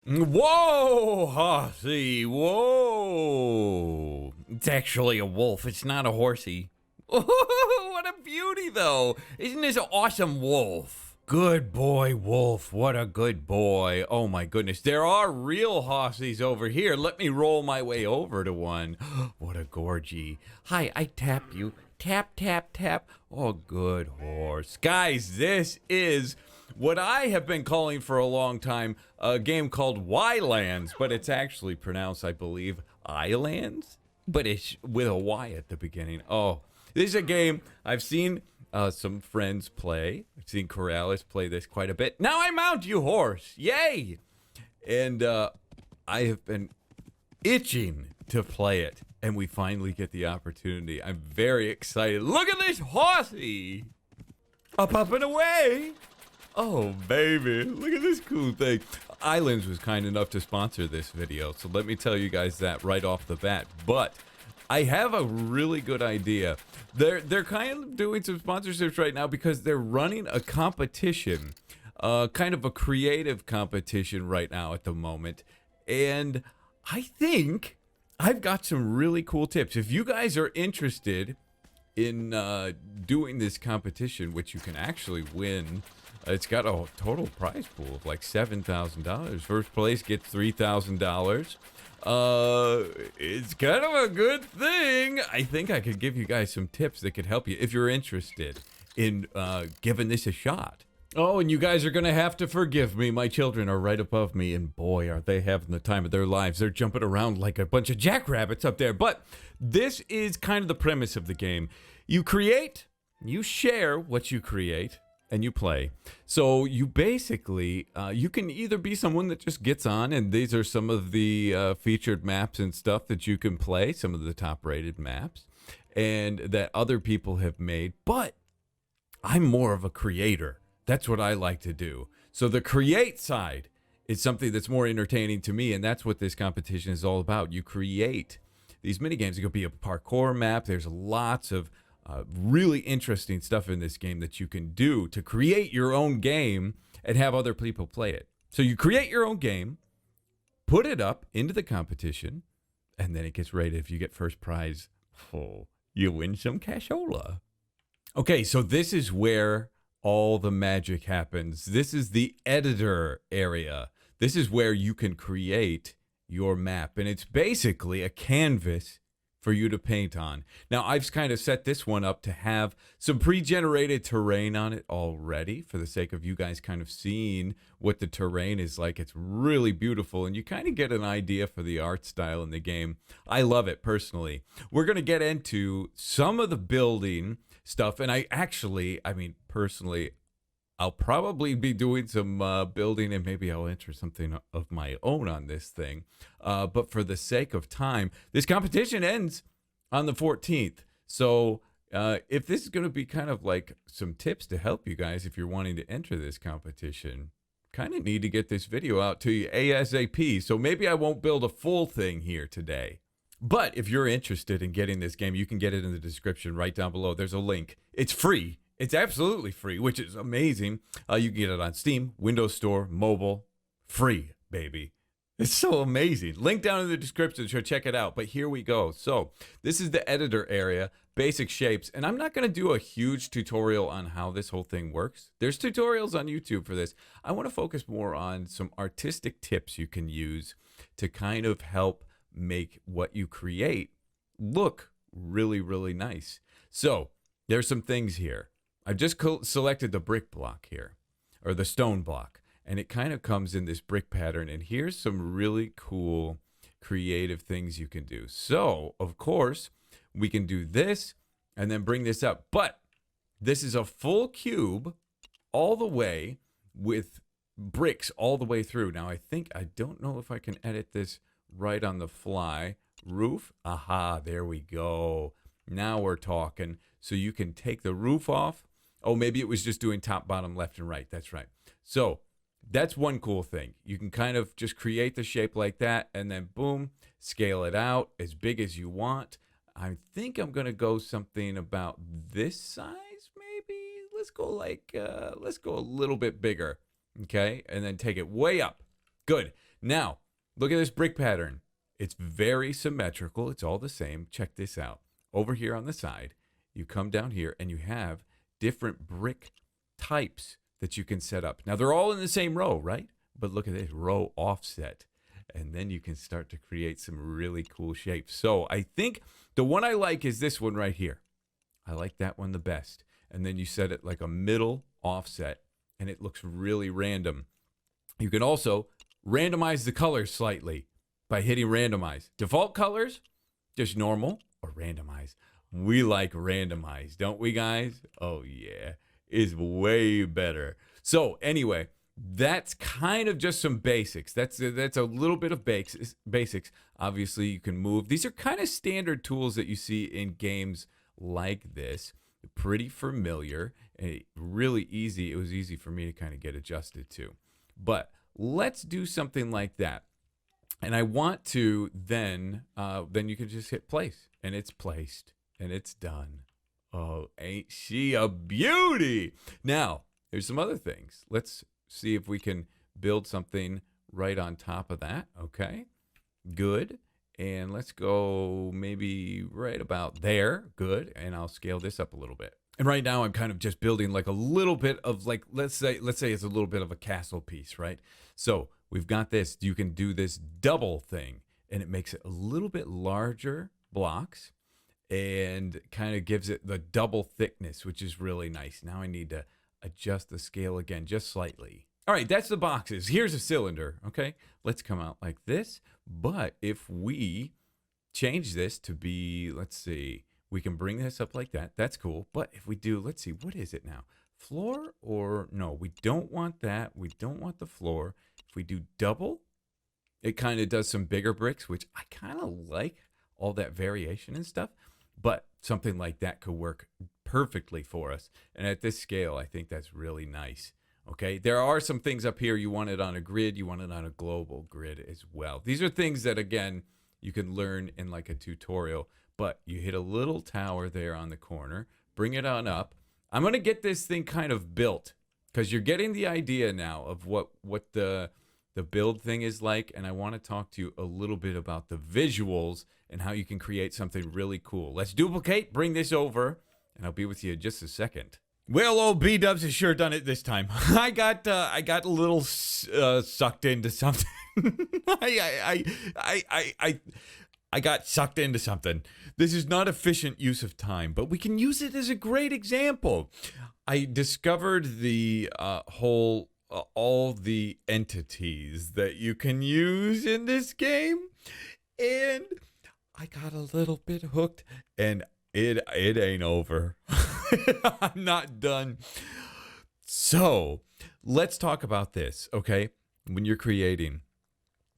Whoa, horsey, whoa. It's actually a wolf. It's not a horsey. What a beauty, though. Isn't this an awesome wolf? Good boy, wolf. What a good boy. Oh, my goodness. There are real horsies over here. Let me roll my way over to one. What a gorgie. Hi, I tap you. Tap, tap, tap. Oh, good horse. Guys, this is what I have been calling for a long time, a game called Ylands, but it's actually pronounced, I believe, Ylands, but it's with a Y at the beginning. Oh, this is a game I've seen some friends play. I've seen Corrales play this quite a bit. Now I mount you, horse. Yay! And I have been itching to play it, and we finally get the opportunity. I'm very excited. Look at this horsey! Up and away! Oh, baby, look at this cool thing. Ylands was kind enough to sponsor this video, so let me tell you guys that right off the bat. But I have a really good idea. They're kind of doing some sponsorships right now because they're running a competition, kind of a creative competition right now at the moment. And I think I've got some really cool tips. If you guys are interested in doing this competition, which you can actually win, it's got a total prize pool of like $7,000. First place gets $3,000. It's kind of a good thing. I think I could give you guys some tips that could help you if you're interested in giving this a shot. Oh, and you guys are going to have to forgive me. My children are right above me, and boy, are they having the time of their lives. They're jumping around like a bunch of jackrabbits up there. But this is kind of the premise of the game. You create, you share what you create, and you play. So you basically, you can either be someone that just gets on, and these are some of the featured maps and stuff that you can play, some of the top-rated maps, and that other people have made. But I'm more of a creator. That's what I like to do. So the create side is something that's more entertaining to me, and that's what this competition is all about. You create these minigames. It could be a parkour map. There's lots of really interesting stuff in this game that you can do to create your own game and have other people play it. So you create your own game, put it up into the competition, and then it gets rated. If you get first prize, oh, you win some cashola. Okay, so this is where all the magic happens. This is the editor area. This is where you can create your map, and it's basically a canvas for you to paint on. Now, I've kind of set this one up to have some pre-generated terrain on it already for the sake of you guys kind of seeing what the terrain is like. It's really beautiful, and you kind of get an idea for the art style in the game. I love it personally. We're going to get into some of the building stuff, and personally, I'll probably be doing some building, and maybe I'll enter something of my own on this thing. But for the sake of time, this competition ends on the 14th. So if this is going to be kind of like some tips to help you guys if you're wanting to enter this competition, kind of need to get this video out to you ASAP. So maybe I won't build a full thing here today. But if you're interested in getting this game, you can get it in the description right down below. There's a link. It's free. It's absolutely free, which is amazing. You can get it on Steam, Windows Store, mobile, free, baby. It's so amazing. Link down in the description, so check it out. But here we go. So this is the editor area, basic shapes. And I'm not going to do a huge tutorial on how this whole thing works. There's tutorials on YouTube for this. I want to focus more on some artistic tips you can use to kind of help make what you create look really, really nice. So there's some things here. I've just selected the brick block here, or the stone block, and it kind of comes in this brick pattern. And here's some really cool creative things you can do. So, of course, we can do this and then bring this up. But this is a full cube all the way with bricks all the way through. Now, I don't know if I can edit this right on the fly. Roof. Aha, there we go. Now we're talking. So you can take the roof off. Oh, maybe it was just doing top, bottom, left, and right. That's right. So that's one cool thing. You can kind of just create the shape like that, and then boom, scale it out as big as you want. I think I'm going to go something about this size, maybe. Let's go a little bit bigger, okay? And then take it way up. Good. Now, look at this brick pattern. It's very symmetrical. It's all the same. Check this out. Over here on the side, you come down here and you have different brick types that you can set up. Now, they're all in the same row, right? But look at this row offset. And then you can start to create some really cool shapes. So I think the one I like is this one right here. I like that one the best. And then you set it like a middle offset, and it looks really random. You can also randomize the colors slightly by hitting randomize. Default colors, just normal or randomize. We like randomize, don't we, guys? Oh, yeah. Is way better. So anyway, that's kind of just some basics. That's a little bit of basics. Obviously, you can move. These are kind of standard tools that you see in games like this. Pretty familiar and really easy. It was easy for me to kind of get adjusted to. But let's do something like that. And I want to then you can just hit place, and it's placed, and it's done. Oh, ain't she a beauty? Now, there's some other things. Let's see if we can build something right on top of that. Okay, good. And let's go maybe right about there. Good. And I'll scale this up a little bit. And right now I'm kind of just building like a little bit of like, let's say it's a little bit of a castle piece, right? So we've got this. You can do this double thing, and it makes it a little bit larger blocks and kind of gives it the double thickness, which is really nice. Now I need to adjust the scale again just slightly. All right, that's the boxes. Here's a cylinder, okay? Let's come out like this. But if we change this to be, let's see, we can bring this up like that. That's cool. But if we do, let's see, what is it now? Floor or no, we don't want that. We don't want the floor. If we do double, it kind of does some bigger bricks, which I kind of like all that variation and stuff. But something like that could work perfectly for us. And at this scale, I think that's really nice. Okay, there are some things up here. You want it on a grid. You want it on a global grid as well. These are things that, again, you can learn in like a tutorial. But you hit a little tower there on the corner. Bring it on up. I'm going to get this thing kind of built because you're getting the idea now of what the build thing is like. And I want to talk to you a little bit about the visuals and how you can create something really cool. Let's duplicate, bring this over, and I'll be with you in just a second. Well, old bdubs has sure done it this time. I got a little sucked into something. I got sucked into something. This is not efficient use of time, but we can use it as a great example. I discovered the all the entities that you can use in this game, and I got a little bit hooked, and it ain't over. I'm not done. So let's talk about this, okay? When you're creating,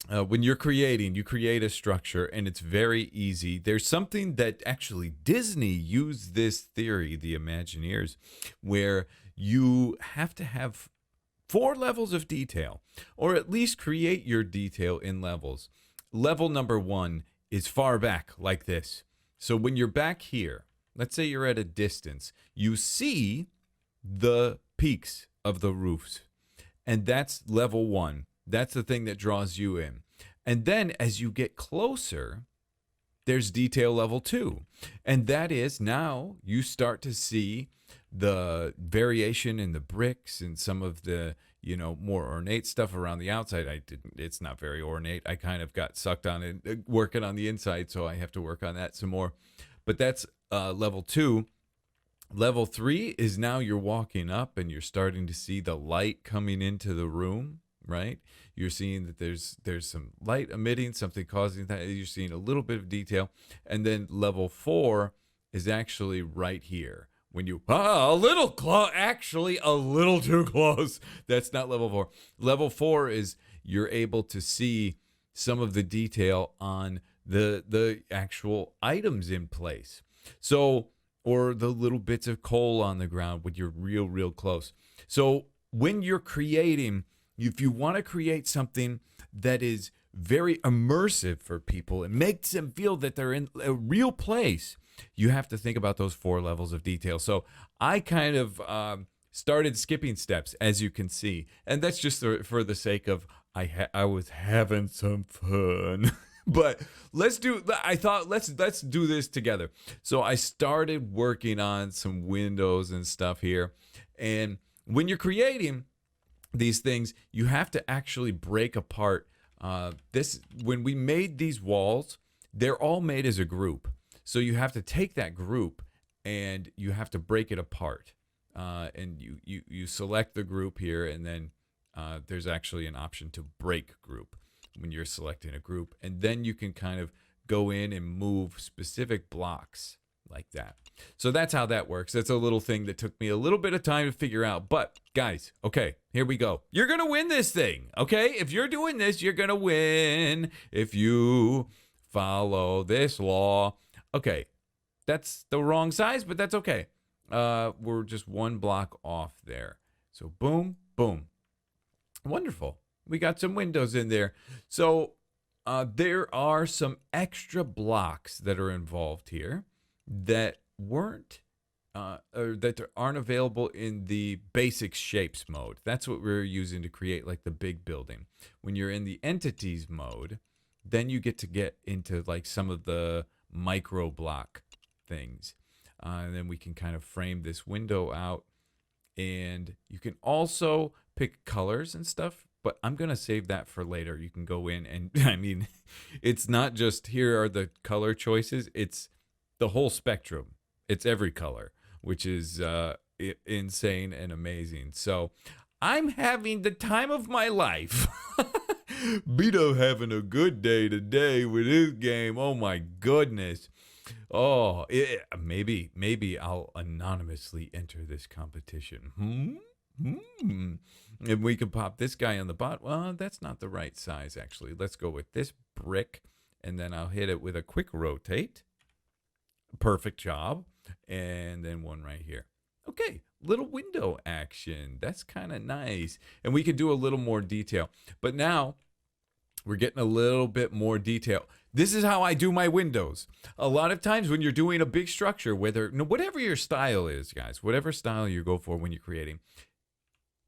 you create a structure, and it's very easy. There's something that actually Disney used this theory, the Imagineers, where you have to have 4 levels of detail, or at least create your detail in levels. Level number 1 is far back like this. So when you're back here, let's say you're at a distance, you see the peaks of the roofs. And that's level 1. That's the thing that draws you in. And then as you get closer, there's detail level 2. And that is now you start to see the variation in the bricks and some of the, more ornate stuff around the outside. It's not very ornate. I kind of got sucked on it working on the inside, so I have to work on that some more. But that's level 2. Level 3 is now you're walking up and you're starting to see the light coming into the room, right? You're seeing that there's some light emitting, something causing that. You're seeing a little bit of detail. And then level 4 is actually right here. When you, a little close, actually a little too close. That's not level 4. Level 4 is you're able to see some of the detail on the actual items in place. So, or the little bits of coal on the ground when you're real close. So when you're creating, if you want to create something that is very immersive for people and makes them feel that they're in a real place, you have to think about those 4 levels of detail. So I kind of started skipping steps, as you can see. And that's just for the sake of I was having some fun. But I thought let's do this together. So I started working on some windows and stuff here. And when you're creating these things, you have to actually break apart this. When we made these walls, they're all made as a group. So you have to take that group and you have to break it apart. And you select the group here, and then there's actually an option to break group when you're selecting a group. And then you can kind of go in and move specific blocks like that. So that's how that works. That's a little thing that took me a little bit of time to figure out. But guys, okay, here we go. You're going to win this thing, okay? If you're doing this, you're going to win if you follow this law. Okay, that's the wrong size, but that's okay. We're just one block off there. So boom, boom. Wonderful. We got some windows in there. So there are some extra blocks that are involved here that weren't or that aren't available in the basic shapes mode. That's what we're using to create like the big building. When you're in the entities mode, then you get into like some of the micro block things. And then we can kind of frame this window out. And you can also pick colors and stuff, but I'm going to save that for later. You can go in and, I mean, it's not just here are the color choices. It's the whole spectrum. It's every color, which is insane and amazing. So I'm having the time of my life. Beto having a good day today with his game. Oh my goodness. Oh, maybe I'll anonymously enter this competition. And we can pop this guy on the bot. Well, that's not the right size, actually. Let's go with this brick, and then I'll hit it with a quick rotate. Perfect job. And then one right here. Okay, little window action. That's kind of nice. And we could do a little more detail. But now we're getting a little bit more detail. This is how I do my windows. A lot of times when you're doing a big structure, whatever your style is, guys, whatever style you go for when you're creating,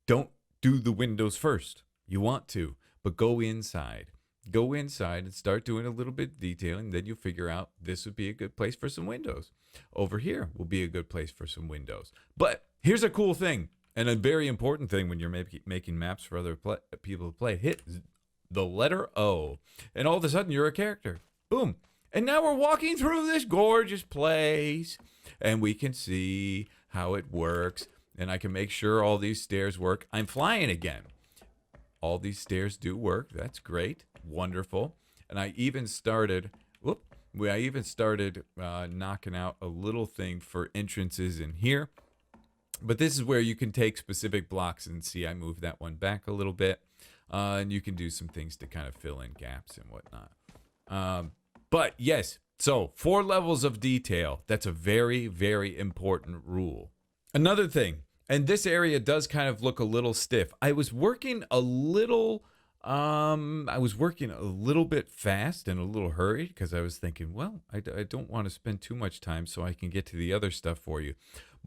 don't do the windows first. You want to, but go inside. Go inside and start doing a little bit of detailing. Then you'll figure out this would be a good place for some windows. Over here will be a good place for some windows. But here's a cool thing and a very important thing when you're making maps for other people to play. Hit the letter O, and all of a sudden you're a character. Boom. And now we're walking through this gorgeous place, and we can see how it works, and I can make sure all these stairs work. I'm flying again. All these stairs do work. That's great. Wonderful. And I even started knocking out a little thing for entrances in here. But this is where you can take specific blocks and see I moved that one back a little bit. And you can do some things to kind of fill in gaps and whatnot. But yes, so 4 levels of detail. That's a very, very important rule. Another thing, and this area does kind of look a little stiff. I was working a little bit fast and a little hurried because I was thinking, well, I don't want to spend too much time so I can get to the other stuff for you.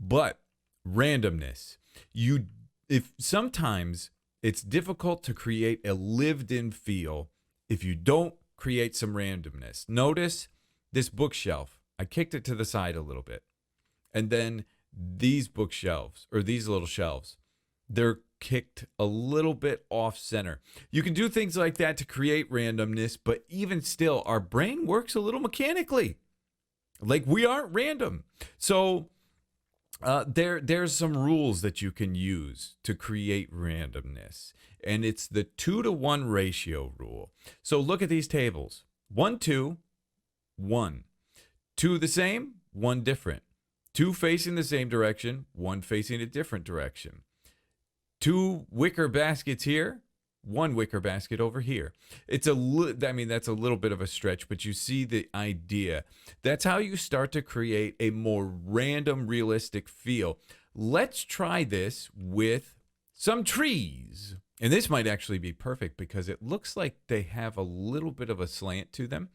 But randomness, if sometimes it's difficult to create a lived-in feel if you don't create some randomness. Notice this bookshelf. I kicked it to the side a little bit. And then these bookshelves, or these little shelves, they're kicked a little bit off center. You can do things like that to create randomness, but even still, our brain works a little mechanically. Like we aren't random. So there's some rules that you can use to create randomness, and it's the 2-to-1 ratio rule. So look at these tables: 1, 2, 1. 2 the same, 1 different. 2 facing the same direction, 1 facing a different direction. 2 wicker baskets here, 1 wicker basket over here. That's a little bit of a stretch, but you see the idea. That's how you start to create a more random, realistic feel. Let's try this with some trees. And this might actually be perfect because it looks like they have a little bit of a slant to them.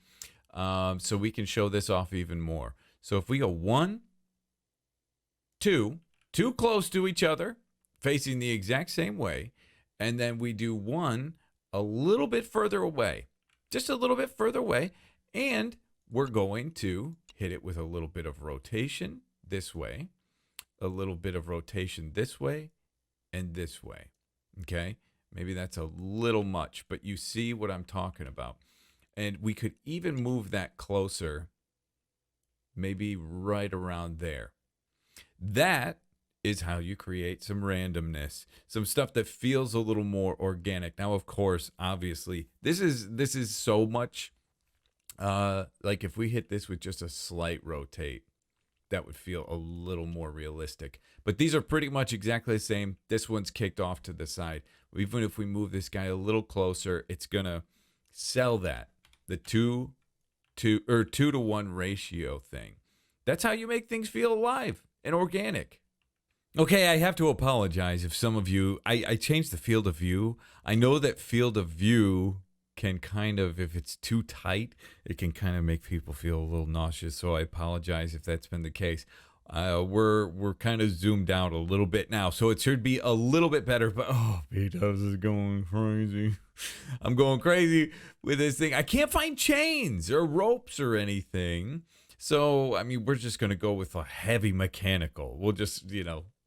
So we can show this off even more. So if we go 1, 2, too close to each other, facing the exact same way, and then we do 1 a little bit further away, just a little bit further away. And we're going to hit it with a little bit of rotation this way, a little bit of rotation this way, and this way. Okay? Maybe that's a little much, but you see what I'm talking about. And we could even move that closer, maybe right around there. That is how you create some randomness, some stuff that feels a little more organic. Now, of course, obviously, this is so much, like if we hit this with just a slight rotate, that would feel a little more realistic. But these are pretty much exactly the same. This one's kicked off to the side. Even if we move this guy a little closer, it's gonna sell that. The 2 to 1 ratio thing. That's how you make things feel alive and organic. Okay, I have to apologize if some of you, I changed the field of view. I know that field of view can kind of, if it's too tight, it can kind of make people feel a little nauseous. So I apologize if that's been the case. We're kind of zoomed out a little bit now, so it should be a little bit better. But bdubs is going crazy. I'm going crazy with this thing. I can't find chains or ropes or anything. So I mean, we're just gonna go with a heavy mechanical. We'll just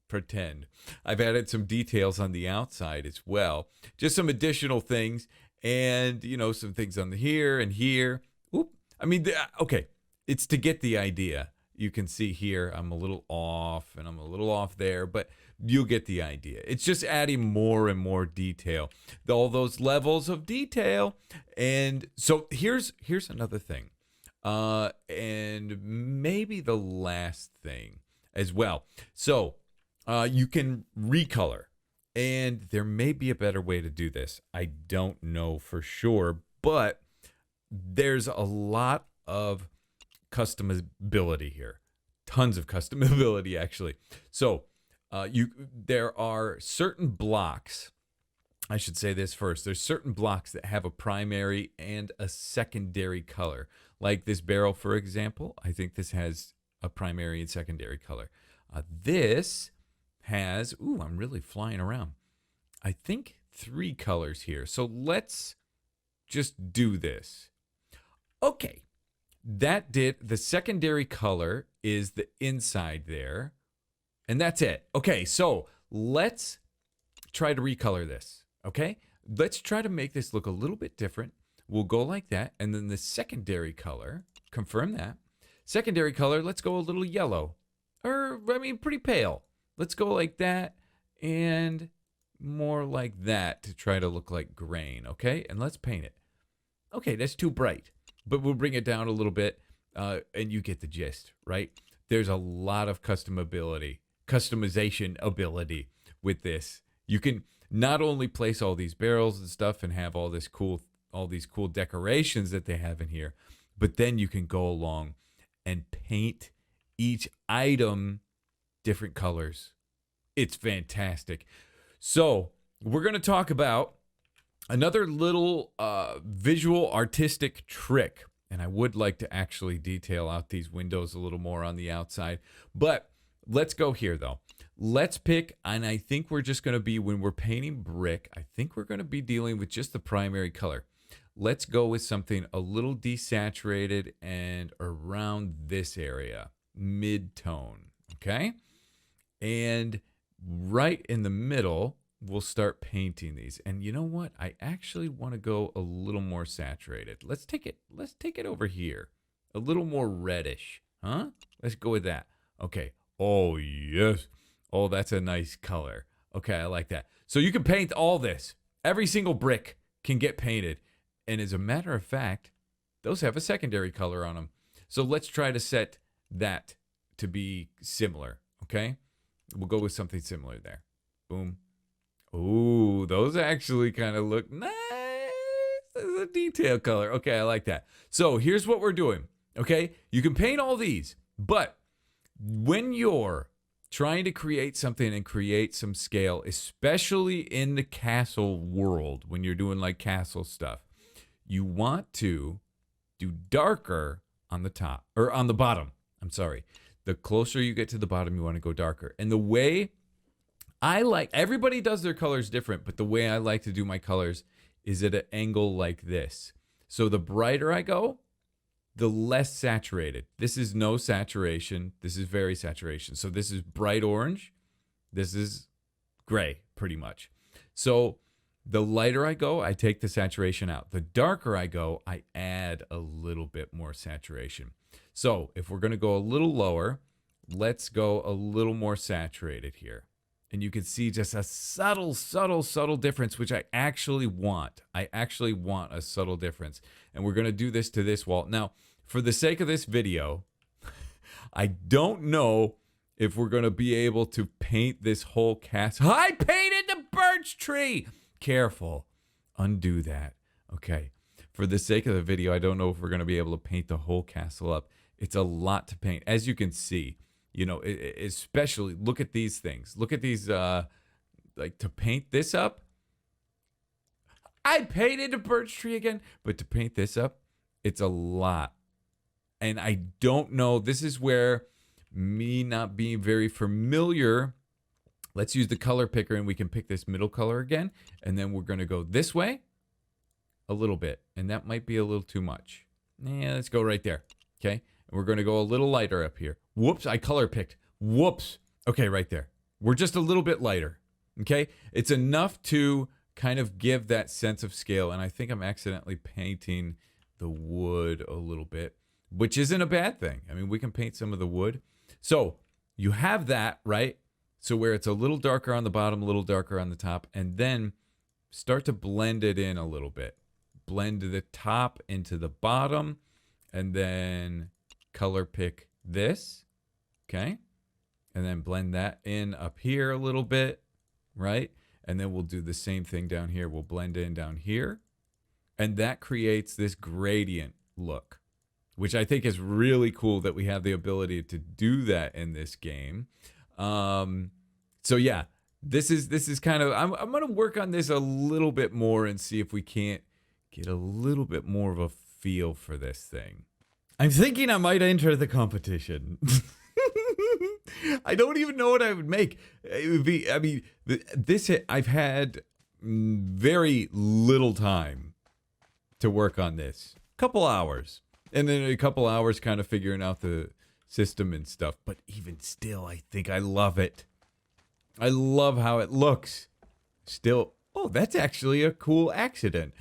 pretend. I've added some details on the outside as well, just some additional things, and some things on the here and here. Oop. I mean, okay, it's to get the idea. You can see here I'm a little off and I'm a little off there, but you'll get the idea. It's just adding more and more detail, all those levels of detail. And so here's another thing, and maybe the last thing as well. So you can recolor, and there may be a better way to do this. I don't know for sure, but there's a lot of customability here. Tons of customability, actually. So there are certain blocks. I should say this first. There's certain blocks that have a primary and a secondary color. Like this barrel, for example. I think this has a primary and secondary color. This has, I'm really flying around. I think 3 colors here. So let's just do this. Okay. That did, the secondary color is the inside there, and that's it. Okay, so let's try to recolor this, okay? Let's try to make this look a little bit different. We'll go like that, and then the secondary color, confirm that. Secondary color, let's go a little yellow, or, pretty pale. Let's go like that, and more like that to try to look like grain, okay? And let's paint it. Okay, that's too bright. But we'll bring it down a little bit, and you get the gist, right? There's a lot of customization ability with this. You can not only place all these barrels and stuff and have all these cool decorations that they have in here, but then you can go along and paint each item different colors. It's fantastic. So we're going to talk about another little visual artistic trick, and I would like to actually detail out these windows a little more on the outside, but let's go here though. Let's pick, and I think we're just going to be, when we're painting brick, I think we're going to be dealing with just the primary color. Let's go with something a little desaturated and around this area, mid-tone, okay? And right in the middle, we'll start painting these. And you know what? I actually want to go a little more saturated. Let's take it over here. A little more reddish. Huh? Let's go with that. Okay. Oh, yes. Oh, that's a nice color. Okay, I like that. So you can paint all this. Every single brick can get painted. And as a matter of fact, those have a secondary color on them. So let's try to set that to be similar. Okay? We'll go with something similar there. Boom. Ooh, those actually kind of look nice. There's a detail color. Okay, I like that. So here's what we're doing. Okay, you can paint all these, but when you're trying to create something and create some scale, especially in the castle world, when you're doing like castle stuff, you want to do darker on the top, or on the bottom. I'm sorry. The closer you get to the bottom, you want to go darker. And the way I like, everybody does their colors different, but the way I like to do my colors is at an angle like this. So the brighter I go, the less saturated. This is no saturation. This is very saturation. So this is bright orange. This is gray, pretty much. So the lighter I go, I take the saturation out. The darker I go, I add a little bit more saturation. So if we're going to go a little lower, let's go a little more saturated here. And you can see just a subtle difference, which I actually want. I actually want a subtle difference. And we're going to do this to this wall. Now, for the sake of this video, I don't know if we're going to be able to paint this whole castle. I painted the birch tree! Careful. Undo that. Okay. For the sake of the video, I don't know if we're going to be able to paint the whole castle up. It's a lot to paint. As you can see, you know, especially look at these things. Look at these, like to paint this up. I painted a birch tree again, but to paint this up, it's a lot. And I don't know, this is where me not being very familiar, let's use the color picker and we can pick this middle color again. And then we're going to go this way a little bit. And that might be a little too much. Yeah, let's go right there. Okay. And we're going to go a little lighter up here. Whoops, I color picked. Whoops. Okay, right there. We're just a little bit lighter. Okay. It's enough to kind of give that sense of scale. And I think I'm accidentally painting the wood a little bit, which isn't a bad thing. I mean, we can paint some of the wood. So you have that, right? So where it's a little darker on the bottom, a little darker on the top, and then start to blend it in a little bit. Blend the top into the bottom, and then color pick this, okay? And then blend that in up here a little bit, right? And then we'll do the same thing down here. We'll blend in down here, and that creates this gradient look, which I think is really cool that we have the ability to do that in this game. So yeah, this is kind of, I'm going to work on this a little bit more and see if we can't get a little bit more of a feel for this thing. I'm thinking I might enter the competition. I don't even know what I would make. It would be, I mean, I've had very little time to work on this. Couple hours. And then a couple hours kind of figuring out the system and stuff. But even still, I think I love it. I love how it looks. Still, oh, that's actually a cool accident.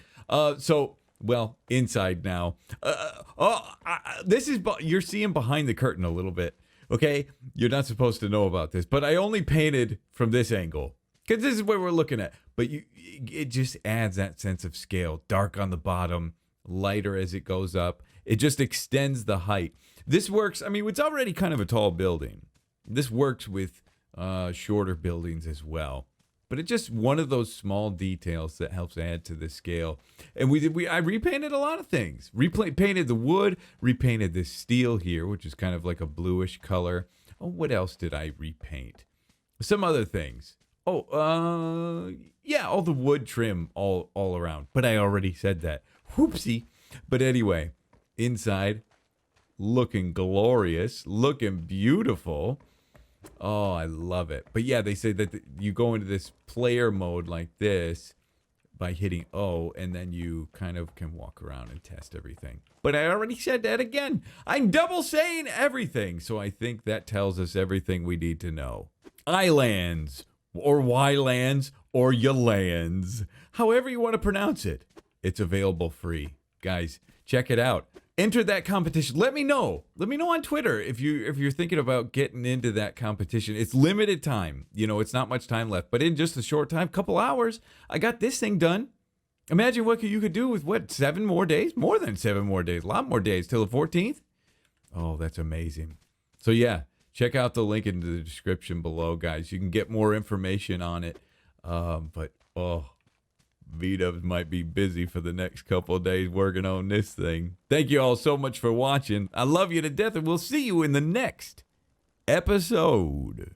Well, inside now. This is, you're seeing behind the curtain a little bit. Okay? You're not supposed to know about this. But I only painted from this angle. Because this is what we're looking at. But it just adds that sense of scale. Dark on the bottom. Lighter as it goes up. It just extends the height. This works. I mean, it's already kind of a tall building. This works with shorter buildings as well. But it's just one of those small details that helps add to the scale. And I repainted a lot of things. Painted the wood. Repainted this steel here, which is kind of like a bluish color. Oh, what else did I repaint? Some other things. Yeah, all the wood trim all around. But I already said that. Whoopsie. But anyway, inside, looking glorious, looking beautiful. Oh, I love it. But yeah, they say that you go into this player mode like this by hitting O, and then you kind of can walk around and test everything. But I already said that again. I'm double saying everything. So I think that tells us everything we need to know. Ylands, or Ylands, or Ylands, however you want to pronounce it. It's available free. Guys, check it out. Enter that competition. Let me know. Let me know on Twitter if you're thinking about getting into that competition. It's limited time. You know, it's not much time left. But in just a short time, couple hours, I got this thing done. Imagine what you could do with, 7 more days? More than 7 more days. A lot more days till the 14th. Oh, that's amazing. So yeah, check out the link in the description below, guys. You can get more information on it. bdubs might be busy for the next couple of days working on this thing. Thank you all so much for watching. I love you to death, and we'll see you in the next episode.